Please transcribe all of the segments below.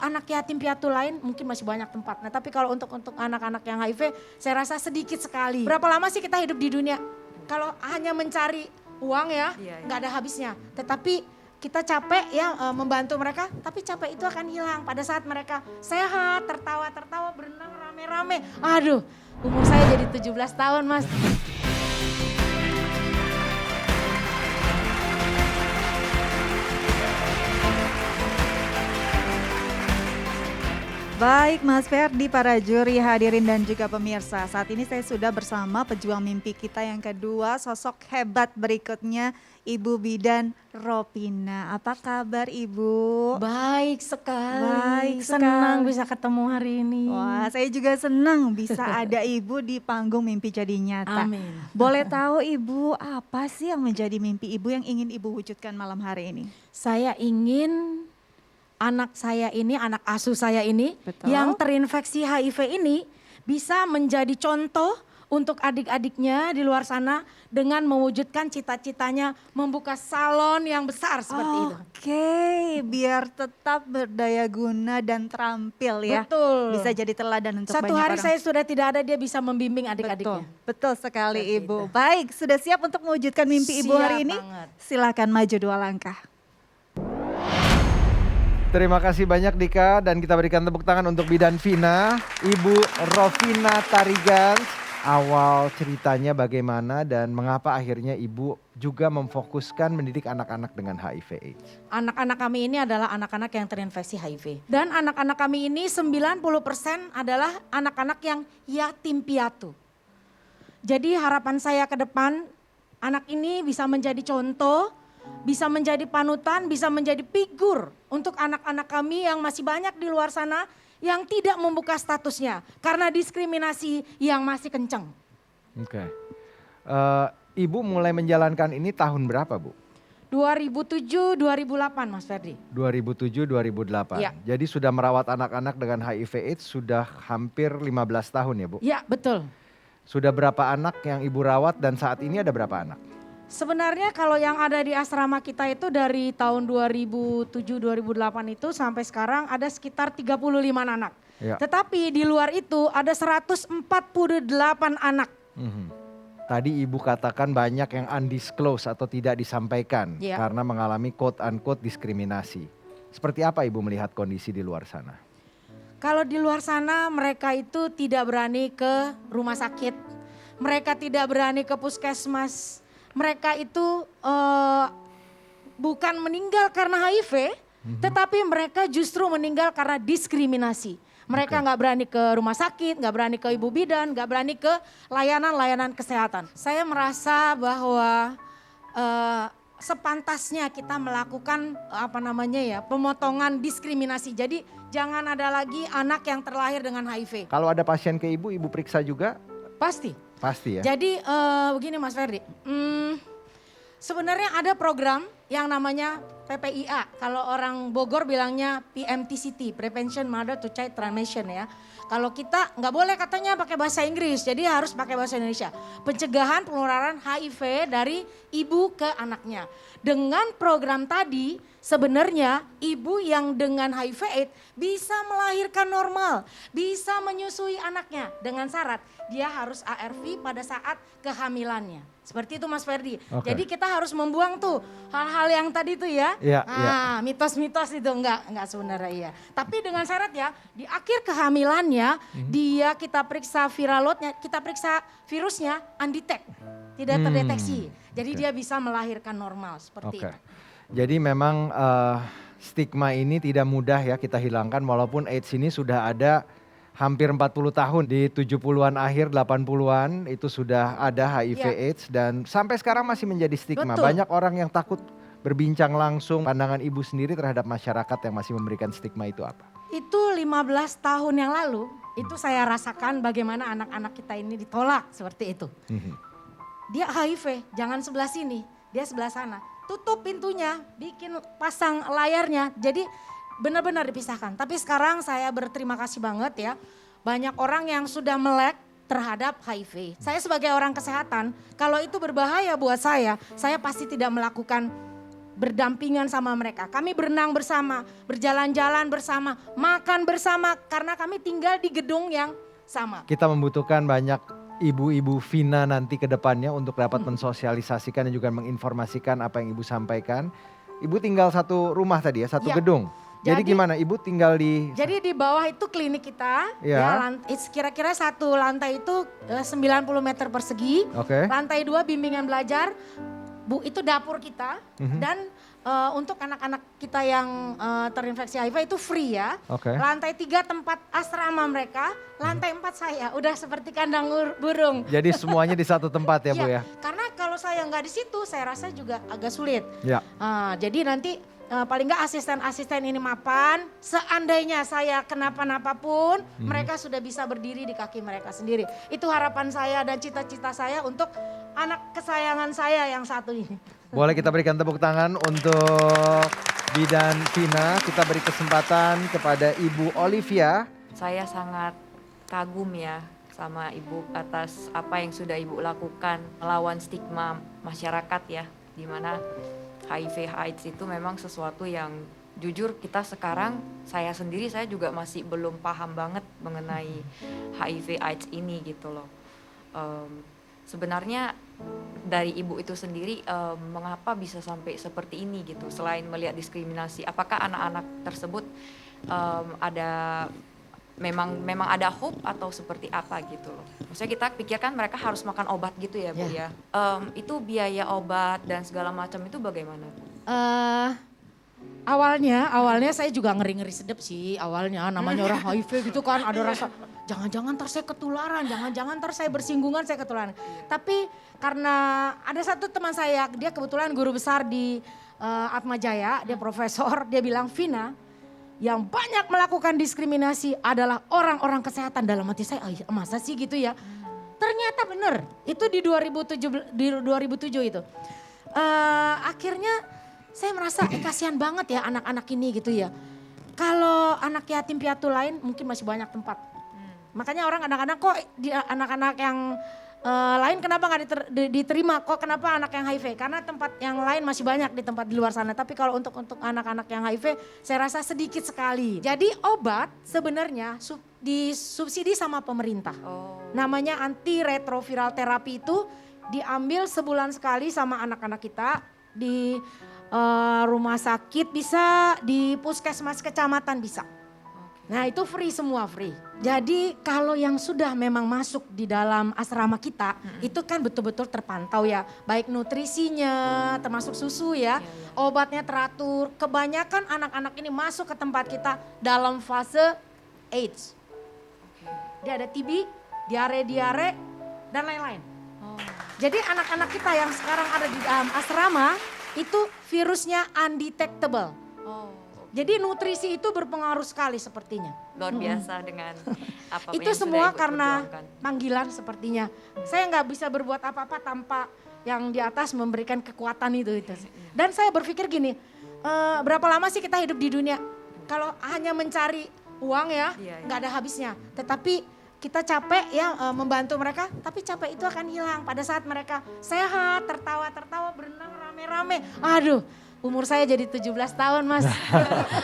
anak yatim piatu lain mungkin masih banyak tempat. Nah tapi kalau untuk anak-anak yang HIV saya rasa sedikit sekali. Berapa lama sih kita hidup di dunia? Kalau hanya mencari uang ya nggak ada habisnya. Tetapi kita capek ya membantu mereka, tapi capek itu akan hilang pada saat mereka sehat, tertawa-tertawa, berenang rame-rame. Aduh, umur saya jadi 17 tahun Mas. Baik Mas Ferdi, para juri, hadirin dan juga pemirsa. Saat ini saya sudah bersama pejuang mimpi kita yang kedua, sosok hebat berikutnya Ibu Bidan Ropina. Apa kabar Ibu? Baik sekali. Baik Senang sekali. bisa ketemu hari ini. Wah, saya juga senang bisa ada Ibu di panggung Mimpi Jadi Nyata. Amin. Boleh tahu Ibu, apa sih yang menjadi mimpi Ibu yang ingin Ibu wujudkan malam hari ini? Saya ingin anak saya ini, anak asuh saya ini Betul. yang terinfeksi HIV ini bisa menjadi contoh untuk adik-adiknya di luar sana dengan mewujudkan cita-citanya membuka salon yang besar seperti itu. Oke, biar tetap berdaya guna dan terampil ya. Betul. Bisa jadi teladan untuk Satu banyak hari orang. saya sudah tidak ada, dia bisa membimbing adik-adiknya. Betul sekali Seperti Ibu. itu. Baik, sudah siap untuk mewujudkan mimpi Ibu Siap hari ini? banget. Silakan maju 2 langkah. Terima kasih banyak Dika, dan kita berikan tepuk tangan untuk Bidan Vina, Ibu Ropina Tarigans. Awal ceritanya bagaimana dan mengapa akhirnya Ibu juga memfokuskan mendidik anak-anak dengan HIV AIDS? Anak-anak kami ini adalah anak-anak yang terinfeksi HIV. Dan anak-anak kami ini 90% adalah anak-anak yang yatim piatu. Jadi harapan saya ke depan, anak ini bisa menjadi contoh, bisa menjadi panutan, bisa menjadi figur untuk anak-anak kami yang masih banyak di luar sana yang tidak membuka statusnya karena diskriminasi yang masih kencang. Oke. Ibu mulai menjalankan ini tahun berapa Bu? 2007-2008 Mas Ferdi. 2007-2008. Iya. Jadi sudah merawat anak-anak dengan HIV AIDS sudah hampir 15 tahun ya Bu? Ya betul. Sudah berapa anak yang Ibu rawat dan saat ini ada berapa anak? Sebenarnya kalau yang ada di asrama kita itu dari tahun 2007-2008 itu sampai sekarang ada sekitar 35 anak. Ya. Tetapi di luar itu ada 148 anak. Tadi Ibu katakan banyak yang undisclosed atau tidak disampaikan Ya. karena mengalami quote unquote diskriminasi. Seperti apa Ibu melihat kondisi di luar sana? Kalau di luar sana mereka itu tidak berani ke rumah sakit. Mereka tidak berani ke puskesmas. Mereka itu bukan meninggal karena HIV, tetapi mereka justru meninggal karena diskriminasi. Mereka nggak berani ke rumah sakit, nggak berani ke ibu bidan, nggak berani ke layanan-layanan kesehatan. Saya merasa bahwa sepantasnya kita melakukan pemotongan diskriminasi. Jadi jangan ada lagi anak yang terlahir dengan HIV. Kalau ada pasien ke Ibu, Ibu periksa juga? Pasti. Pasti ya? Jadi begini Mas Ferdi, sebenarnya ada program yang namanya PPIA. Kalau orang Bogor bilangnya PMTCT, Prevention Mother to Child Transmission ya. Kalau kita nggak boleh katanya pakai bahasa Inggris, jadi harus pakai bahasa Indonesia. Pencegahan penularan HIV dari ibu ke anaknya. Dengan program tadi sebenarnya ibu yang dengan HIV AIDS bisa melahirkan normal, bisa menyusui anaknya dengan syarat dia harus ARV pada saat kehamilannya. Seperti itu Mas Ferdi. Oke. Jadi kita harus membuang tuh hal-hal yang tadi tuh ya. Iya, Mitos-mitos itu enggak sebenarnya iya. Tapi dengan syarat ya di akhir kehamilannya dia kita periksa viral loadnya, kita periksa virusnya undetect, tidak terdeteksi. Jadi dia bisa melahirkan normal seperti Oke. itu. Jadi memang stigma ini tidak mudah ya kita hilangkan walaupun AIDS ini sudah ada hampir 40 tahun. Di 70-an akhir 80-an itu sudah ada HIV Ya. AIDS dan sampai sekarang masih menjadi stigma. Betul. Banyak orang yang takut berbincang langsung. Pandangan Ibu sendiri terhadap masyarakat yang masih memberikan stigma itu apa? Itu 15 tahun yang lalu itu saya rasakan bagaimana anak-anak kita ini ditolak seperti itu. Dia HIV, jangan sebelah sini, dia sebelah sana. Tutup pintunya, bikin pasang layarnya. Jadi benar-benar dipisahkan. Tapi sekarang saya berterima kasih banget ya. Banyak orang yang sudah melek terhadap HIV. Saya sebagai orang kesehatan, kalau itu berbahaya buat saya pasti tidak melakukan berdampingan sama mereka. Kami berenang bersama, berjalan-jalan bersama, makan bersama karena kami tinggal di gedung yang sama. Kita membutuhkan banyak ibu-ibu Vina nanti ke depannya untuk dapat mensosialisasikan dan juga menginformasikan apa yang Ibu sampaikan. Ibu tinggal satu rumah tadi ya, satu Ya. gedung. Jadi gimana Ibu tinggal di... Jadi di bawah itu klinik kita, Ya. kira-kira satu lantai itu 90 meter persegi, Oke. lantai 2 bimbingan belajar, Bu itu dapur kita, dan untuk anak-anak kita yang terinfeksi HIV itu free ya. Oke. Lantai 3 tempat asrama mereka, lantai 4 saya, udah seperti kandang burung. Jadi semuanya di satu tempat ya Bu ya? Karena kalau saya nggak di situ, saya rasa juga agak sulit. Ya. Jadi nanti paling nggak asisten-asisten ini mapan, seandainya saya kenapa-napa pun, mereka sudah bisa berdiri di kaki mereka sendiri. Itu harapan saya dan cita-cita saya untuk anak kesayangan saya yang satu ini. Boleh kita berikan tepuk tangan untuk Bidan Vina. Kita beri kesempatan kepada Ibu Olivia. Saya sangat kagum ya sama Ibu atas apa yang sudah Ibu lakukan melawan stigma masyarakat ya, di mana HIV AIDS itu memang sesuatu yang jujur kita sekarang, saya sendiri saya juga masih belum paham banget mengenai HIV AIDS ini gitu loh. Sebenarnya dari Ibu itu sendiri mengapa bisa sampai seperti ini gitu, selain melihat diskriminasi, apakah anak-anak tersebut ada memang ada hope atau seperti apa gitu loh. Maksudnya kita pikirkan mereka harus makan obat gitu ya Bu ya. Itu biaya obat dan segala macam itu bagaimana Bu? Awalnya saya juga ngeri-ngeri sedep sih awalnya, namanya orang HIV gitu kan, ada rasa jangan-jangan ntar saya ketularan, jangan-jangan ntar saya bersinggungan saya ketularan. Tapi karena ada satu teman saya, dia kebetulan guru besar di Atma Jaya, dia profesor, dia bilang, Vina, yang banyak melakukan diskriminasi adalah orang-orang kesehatan. Dalam hati saya, masa sih gitu ya? Ternyata benar, itu di 2007 itu. Akhirnya saya merasa kasihan banget ya anak-anak ini gitu ya. Kalau anak yatim piatu lain mungkin masih banyak tempat. Makanya orang kadang-kadang kok anak-anak yang lain kenapa nggak diterima, kok kenapa anak yang HIV? Karena tempat yang lain masih banyak di tempat di luar sana. Tapi kalau untuk anak-anak yang HIV saya rasa sedikit sekali. Jadi obat sebenarnya disubsidi sama pemerintah. Namanya antiretroviral terapi itu diambil sebulan sekali sama anak-anak kita di rumah sakit bisa, di puskesmas kecamatan bisa. Nah itu free, semua free. Jadi kalau yang sudah memang masuk di dalam asrama kita, itu kan betul-betul terpantau ya. Baik nutrisinya, termasuk susu ya, obatnya teratur. Kebanyakan anak-anak ini masuk ke tempat kita dalam fase AIDS. Dia ada TB, diare-diare, dan lain-lain. Jadi anak-anak kita yang sekarang ada di dalam asrama, itu virusnya undetectable. Jadi nutrisi itu berpengaruh sekali sepertinya. Luar biasa dengan apa Itu yang semua sudah Ibu karena perjuangkan. panggilan sepertinya. Saya nggak bisa berbuat apa-apa tanpa yang di atas memberikan kekuatan itu. Dan saya berpikir gini, berapa lama sih kita hidup di dunia? Kalau hanya mencari uang ya, nggak ada habisnya. Tetapi kita capek ya membantu mereka, tapi capek itu akan hilang pada saat mereka sehat, tertawa-tertawa, berenang rame-rame. Aduh, umur saya jadi 17 tahun Mas.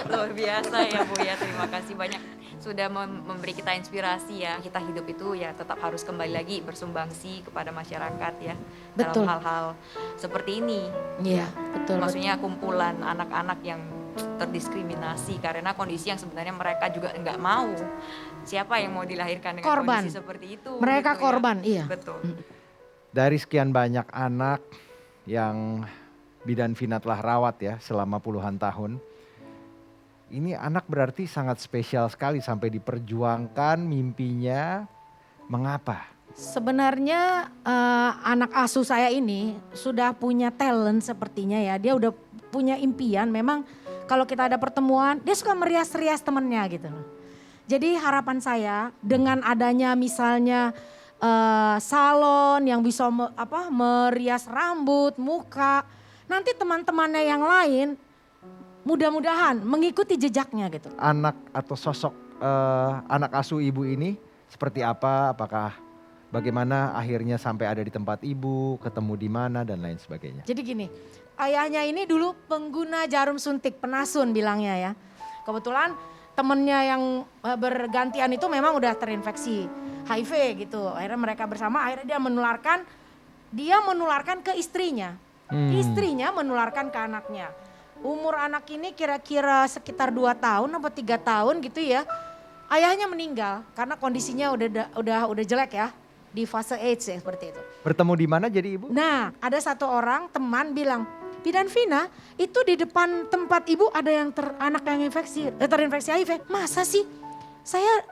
Luar biasa ya Bu ya, terima kasih banyak sudah memberi kita inspirasi ya. Kita hidup itu ya tetap harus kembali lagi bersumbangsi kepada masyarakat ya. Betul. Dalam hal-hal seperti ini. Iya, betul. Maksudnya kumpulan anak-anak yang terdiskriminasi karena kondisi yang sebenarnya mereka juga nggak mau. Siapa yang mau dilahirkan dengan Korban. kondisi seperti itu? Mereka gitu ya. korban, iya. Betul. Dari sekian banyak anak yang Bidan Vina telah rawat ya selama puluhan tahun. Ini anak berarti sangat spesial sekali sampai diperjuangkan mimpinya. Mengapa? Sebenarnya anak asuh saya ini sudah punya talent sepertinya ya. Dia udah punya impian, memang kalau kita ada pertemuan dia suka merias-rias temennya gitu loh. Jadi harapan saya dengan adanya misalnya salon yang bisa merias rambut, muka, nanti teman-temannya yang lain mudah-mudahan mengikuti jejaknya gitu. Anak atau sosok anak asuh ibu ini seperti apa? Apakah bagaimana akhirnya sampai ada di tempat ibu, ketemu di mana dan lain sebagainya? Jadi gini, ayahnya ini dulu pengguna jarum suntik, penasun bilangnya ya. Kebetulan temennya yang bergantian itu memang udah terinfeksi HIV gitu. Akhirnya mereka bersama, akhirnya dia menularkan ke istrinya. Istrinya menularkan ke anaknya. Umur anak ini kira-kira sekitar 2 tahun atau 3 tahun gitu ya. Ayahnya meninggal karena kondisinya udah jelek ya. Di fase AIDS ya seperti itu. Bertemu di mana jadi ibu? Nah, ada satu orang teman bilang, Bidan Vina, itu di depan tempat ibu ada yang anak yang terinfeksi HIV. Masa sih? Saya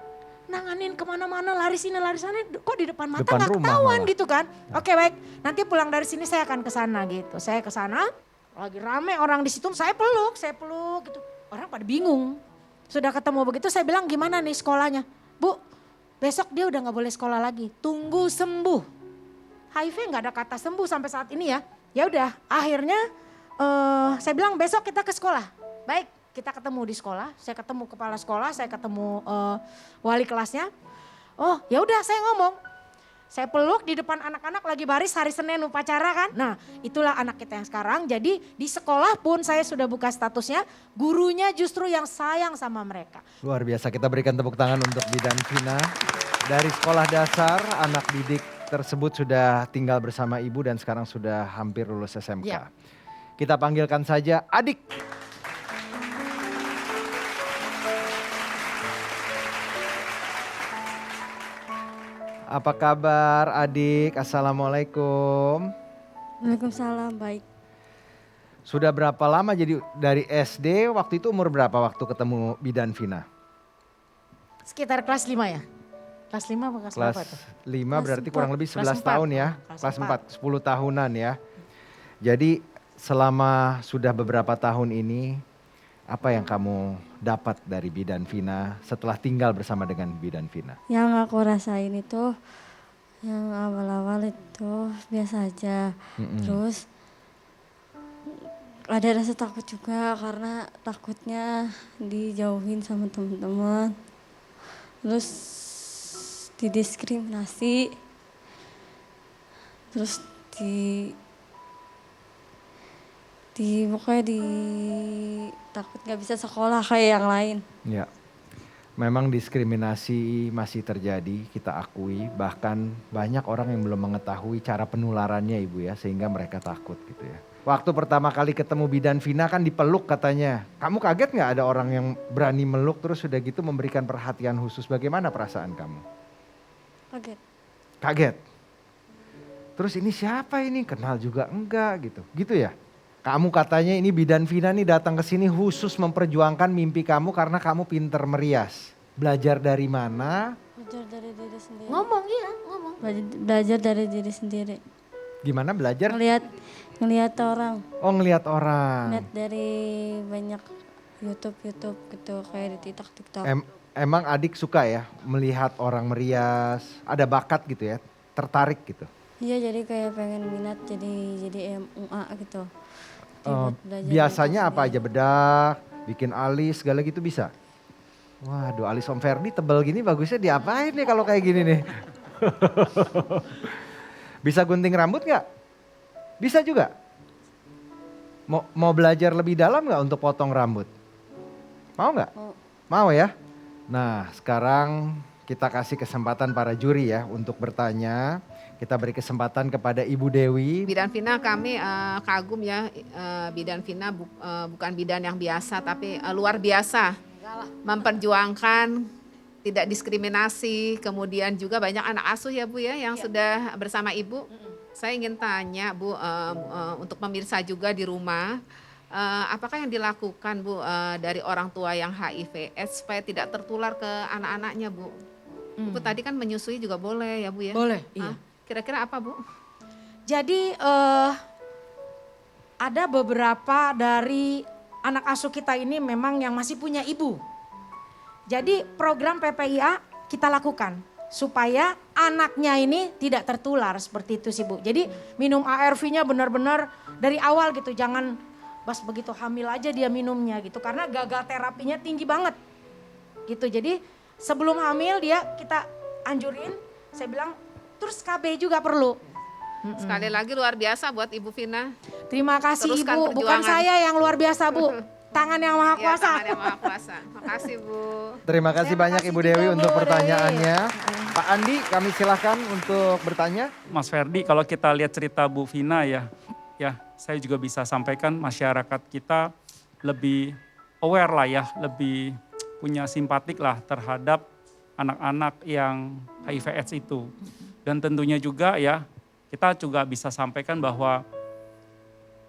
nanganin kemana-mana, lari sini, lari sana, kok di depan mata nggak ketahuan malah. gitu kan? Oke baik, nanti pulang dari sini saya akan ke sana gitu. Saya ke sana, lagi rame orang di situ, saya peluk gitu. Orang pada bingung. Sudah ketemu begitu, saya bilang gimana nih sekolahnya? Bu, besok dia udah nggak boleh sekolah lagi. Tunggu sembuh. HIV nggak ada kata sembuh sampai saat ini ya. Ya udah, akhirnya saya bilang besok kita ke sekolah. Baik, kita ketemu di sekolah. Saya ketemu kepala sekolah, saya ketemu wali kelasnya. Oh, ya udah saya ngomong. Saya peluk di depan anak-anak lagi baris hari Senin upacara kan. Nah, itulah anak kita yang sekarang. Jadi di sekolah pun saya sudah buka statusnya, gurunya justru yang sayang sama mereka. Luar biasa, kita berikan tepuk tangan untuk Bidan Vina. Dari sekolah dasar, anak didik tersebut sudah tinggal bersama ibu dan sekarang sudah hampir lulus SMK. Ya. Kita panggilkan saja Adik. Apa kabar Adik? Assalamualaikum. Waalaikumsalam, baik. Sudah berapa lama jadi dari SD, waktu itu umur berapa waktu ketemu Bidan Vina? Sekitar kelas 5 ya? Kelas 5 apa kelas Kelas berapa tuh? 5 berarti kurang lebih Kelas 11 4. tahun ya. Kelas 4, 10 tahunan ya. Jadi selama sudah beberapa tahun ini, apa yang kamu dapat dari Bidan Vina setelah tinggal bersama dengan Bidan Vina? Yang aku rasain itu, yang awal-awal itu biasa aja. Terus ada rasa takut juga karena takutnya dijauhin sama teman-teman. Terus didiskriminasi. Terus pokoknya takut nggak bisa sekolah kayak yang lain. Ya, memang diskriminasi masih terjadi, kita akui. Bahkan banyak orang yang belum mengetahui cara penularannya Ibu ya, sehingga mereka takut gitu ya. Waktu pertama kali ketemu Bidan Vina kan dipeluk katanya. Kamu kaget nggak ada orang yang berani meluk terus sudah gitu memberikan perhatian khusus? Bagaimana perasaan kamu? Kaget. Kaget. Terus ini siapa ini? Kenal juga enggak gitu. Gitu ya? Kamu katanya ini Bidan Vina nih datang ke sini khusus memperjuangkan mimpi kamu karena kamu pinter merias. Belajar dari mana? Belajar dari diri sendiri. Ngomong. Belajar dari diri sendiri. Gimana belajar? Ngelihat orang. Oh ngelihat orang. Ngelihat dari banyak YouTube gitu kayak di TikTok. Emang Adik suka ya melihat orang merias, ada bakat gitu ya, tertarik gitu? Iya, jadi kayak pengen minat jadi MUA gitu. Biasanya apa aja, bedak, bikin alis, segala gitu bisa? Waduh, alis Om Ferdi tebel gini bagusnya diapain nih kalau kayak gini nih? Bisa gunting rambut nggak? Bisa juga? Mau belajar lebih dalam nggak untuk potong rambut? Mau nggak? Mau ya? Nah sekarang kita kasih kesempatan para juri ya untuk bertanya. Kita beri kesempatan kepada Ibu Dewi. Bidan Vina kami kagum ya, Bidan Vina bukan bidan yang biasa tapi luar biasa. Memperjuangkan tidak diskriminasi, kemudian juga banyak anak asuh ya Bu ya yang sudah bersama Ibu. Saya ingin tanya Bu, untuk pemirsa juga di rumah, apakah yang dilakukan Bu dari orang tua yang HIV AIDS supaya tidak tertular ke anak-anaknya Bu? Bu tadi kan menyusui juga boleh ya Bu ya? Boleh, iya. Kira-kira apa Bu? Jadi ada beberapa dari anak asuh kita ini memang yang masih punya ibu. Jadi program PPIA kita lakukan supaya anaknya ini tidak tertular seperti itu sih Bu. Jadi minum ARV-nya benar-benar dari awal gitu, jangan pas begitu hamil aja dia minumnya gitu. Karena gagal terapinya tinggi banget gitu. Jadi sebelum hamil kita anjurin, saya bilang terus KB juga perlu. Sekali lagi luar biasa buat Ibu Vina. Terima kasih Teruskan Ibu, bukan perjuangan. saya yang luar biasa Bu. Tangan yang maha Ya, kuasa. tangan yang maha kuasa. Makasih Bu. Terima kasih Terima banyak kasih Ibu juga, Dewi Bu untuk Dewi. pertanyaannya. Pak Andi, kami silahkan untuk bertanya. Mas Ferdi, kalau kita lihat cerita Bu Vina ya saya juga bisa sampaikan masyarakat kita lebih aware lah ya, lebih punya simpatik lah terhadap anak-anak yang HIV/AIDS itu. Dan tentunya juga ya kita juga bisa sampaikan bahwa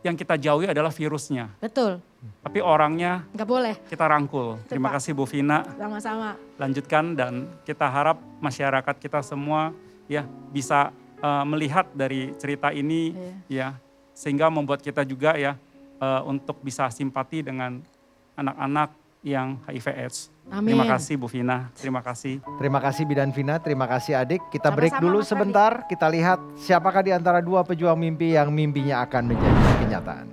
yang kita jauhi adalah virusnya, Betul, tapi orangnya nggak boleh. kita rangkul. Terima Pak. kasih Bu Vina. Sama-sama. Lanjutkan dan kita harap masyarakat kita semua ya bisa melihat dari cerita ini ya sehingga membuat kita juga ya untuk bisa simpati dengan anak-anak yang HIV/AIDS. Amin. Terima kasih Bu Vina, terima kasih. Terima kasih Bidan Vina, terima kasih adik. Kita break Sama-sama, dulu Mas sebentar. Kita lihat siapakah di antara dua pejuang mimpi yang mimpinya akan menjadi kenyataan.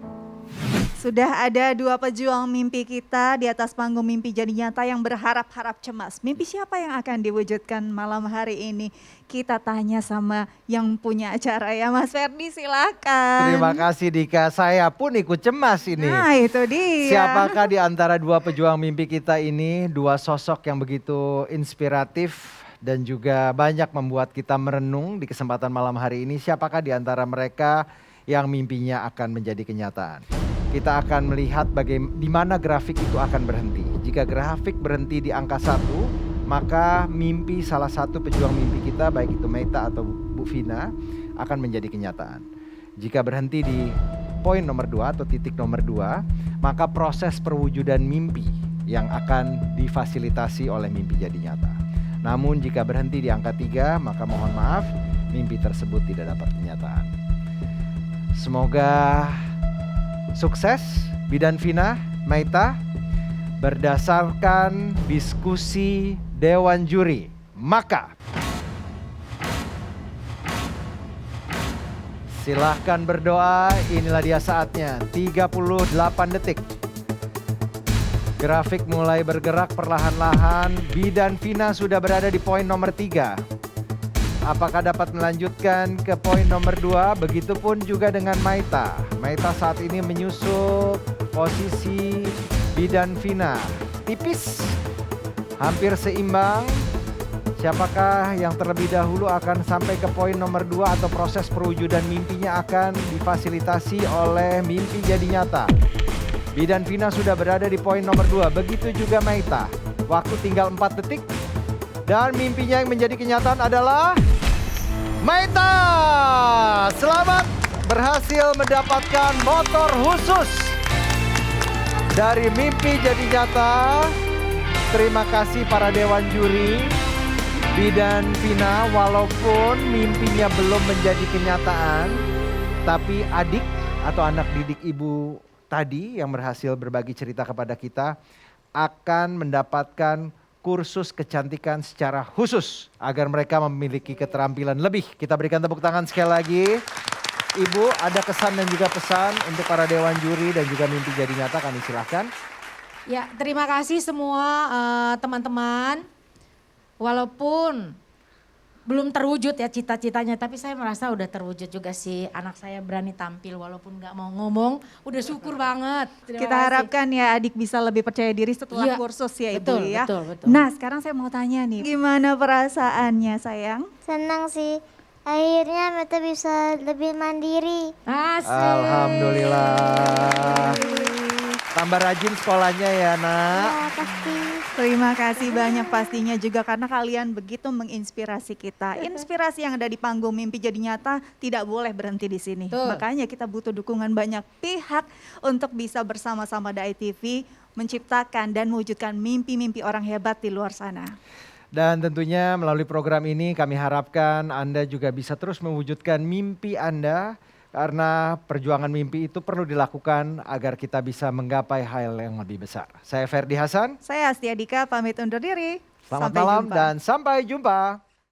Sudah ada dua pejuang mimpi kita di atas panggung mimpi jadi nyata yang berharap-harap cemas. Mimpi siapa yang akan diwujudkan malam hari ini? Kita tanya sama yang punya acara ya, Mas Ferdi, silakan. Terima kasih Dika, saya pun ikut cemas ini. Nah itu dia. Siapakah di antara dua pejuang mimpi kita ini, dua sosok yang begitu inspiratif dan juga banyak membuat kita merenung di kesempatan malam hari ini. Siapakah di antara mereka yang mimpinya akan menjadi kenyataan? Kita akan melihat di mana grafik itu akan berhenti. Jika grafik berhenti di angka 1, maka mimpi salah satu pejuang mimpi kita, baik itu Meita atau Bu Vina, akan menjadi kenyataan. Jika berhenti di poin nomor 2 atau titik nomor 2, maka proses perwujudan mimpi yang akan difasilitasi oleh mimpi jadi nyata. Namun jika berhenti di angka 3, maka mohon maaf, mimpi tersebut tidak dapat kenyataan. Semoga sukses Bidan Vina, Meita, berdasarkan diskusi Dewan Juri. Maka silahkan berdoa, inilah dia saatnya, 38 detik. Grafik mulai bergerak perlahan-lahan, Bidan Vina sudah berada di poin nomor 3. Apakah dapat melanjutkan ke poin nomor 2? Begitupun juga dengan Meita. Meita saat ini menyusul posisi Bidan Vina. Tipis, hampir seimbang. Siapakah yang terlebih dahulu akan sampai ke poin nomor 2 atau proses perwujudan mimpinya akan difasilitasi oleh mimpi jadi nyata? Bidan Vina sudah berada di poin nomor 2. Begitu juga Meita. Waktu tinggal 4 detik. Dan mimpinya yang menjadi kenyataan adalah Meita. Selamat berhasil mendapatkan motor khusus dari mimpi jadi nyata. Terima kasih para dewan juri. Bidan Vina walaupun mimpinya belum menjadi kenyataan, tapi adik atau anak didik ibu tadi yang berhasil berbagi cerita kepada kita akan mendapatkan kursus kecantikan secara khusus agar mereka memiliki keterampilan lebih. Kita berikan tepuk tangan sekali lagi. Ibu, ada kesan dan juga pesan untuk para dewan juri dan juga mimpi jadi nyata, kami silahkan. Ya, terima kasih semua teman-teman. Walaupun belum terwujud ya cita-citanya, tapi saya merasa udah terwujud juga sih. Anak saya berani tampil walaupun nggak mau ngomong, udah syukur banget. Terima Kita kasih. harapkan ya adik bisa lebih percaya diri setelah Iya, kursus ya Ibu betul, ya. betul. Nah sekarang saya mau tanya nih, gimana perasaannya sayang? Senang sih, akhirnya Meta bisa lebih mandiri. Asik. Alhamdulillah. Tambah rajin sekolahnya ya nak. Ya, pasti. Terima kasih banyak pastinya juga karena kalian begitu menginspirasi kita. Inspirasi yang ada di panggung mimpi jadi nyata tidak boleh berhenti di sini. Betul. Makanya kita butuh dukungan banyak pihak untuk bisa bersama-sama Dai TV menciptakan dan mewujudkan mimpi-mimpi orang hebat di luar sana. Dan tentunya melalui program ini kami harapkan Anda juga bisa terus mewujudkan mimpi Anda. Karena perjuangan mimpi itu perlu dilakukan agar kita bisa menggapai hal yang lebih besar. Saya Ferdi Hasan. Saya Astia Dika pamit undur diri. Selamat Sampai malam jumpa. dan sampai jumpa.